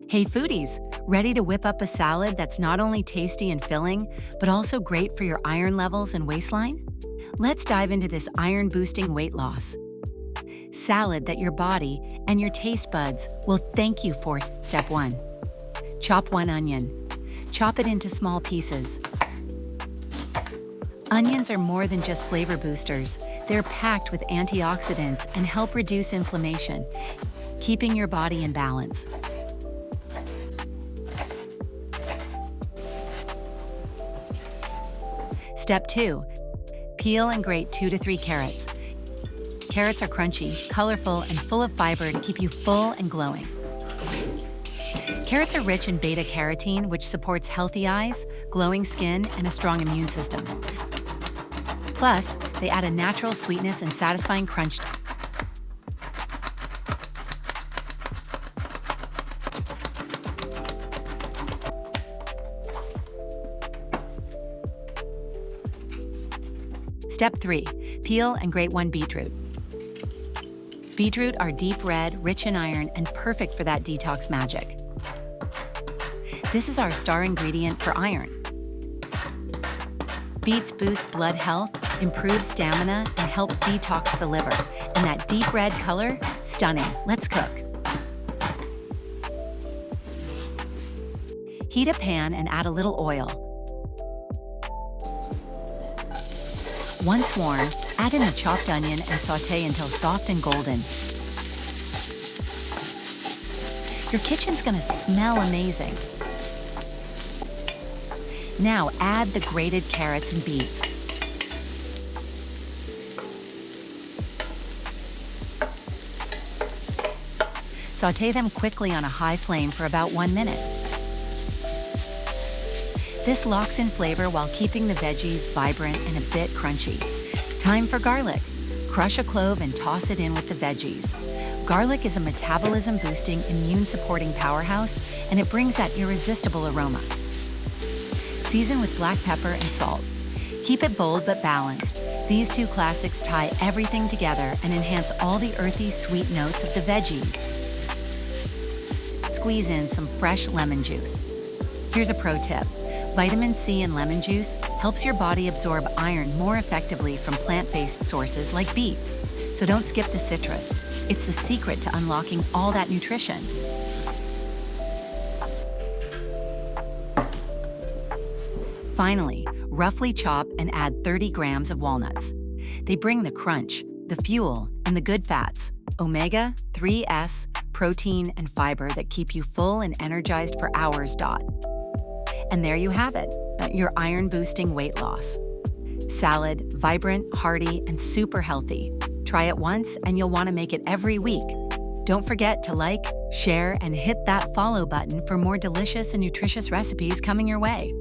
Hey foodies, ready to whip up a salad that's not only tasty and filling, but also great for your iron levels and waistline? Let's dive into this iron-boosting weight loss salad that your body and your taste buds will thank you for. Step 1. Chop 1 onion. Chop it into small pieces. Onions are more than just flavor boosters. They're packed with antioxidants and help reduce inflammation, keeping your body in balance. Step 2. Peel and grate 2 to 3 carrots. Carrots are crunchy, colorful, and full of fiber to keep you full and glowing. Carrots are rich in beta-carotene, which supports healthy eyes, glowing skin, and a strong immune system. Plus, they add a natural sweetness and satisfying crunch. Step 3. Peel and grate 1 beetroot. Beetroot are deep red, rich in iron, and perfect for that detox magic. This is our star ingredient for iron. Beets boost blood health, improve stamina, and help detox the liver. And that deep red color, stunning. Let's cook. Heat a pan and add a little oil. Once warm, add in the chopped onion and sauté until soft and golden. Your kitchen's gonna smell amazing. Now add the grated carrots and beets. Sauté them quickly on a high flame for about 1 minute. This locks in flavor while keeping the veggies vibrant and a bit crunchy. Time for garlic. Crush a clove and toss it in with the veggies. Garlic is a metabolism-boosting, immune-supporting powerhouse, and it brings that irresistible aroma. Season with black pepper and salt. Keep it bold but balanced. These two classics tie everything together and enhance all the earthy, sweet notes of the veggies. Squeeze in some fresh lemon juice. Here's a pro tip. Vitamin C in lemon juice helps your body absorb iron more effectively from plant-based sources like beets. So don't skip the citrus. It's the secret to unlocking all that nutrition. Finally, roughly chop and add 30 grams of walnuts. They bring the crunch, the fuel, and the good fats, omega-3s, protein, and fiber that keep you full and energized for hours. And there you have it, your iron-boosting weight loss. Salad, vibrant, hearty, and super healthy. Try it once and you'll want to make it every week. Don't forget to like, share, and hit that follow button for more delicious and nutritious recipes coming your way.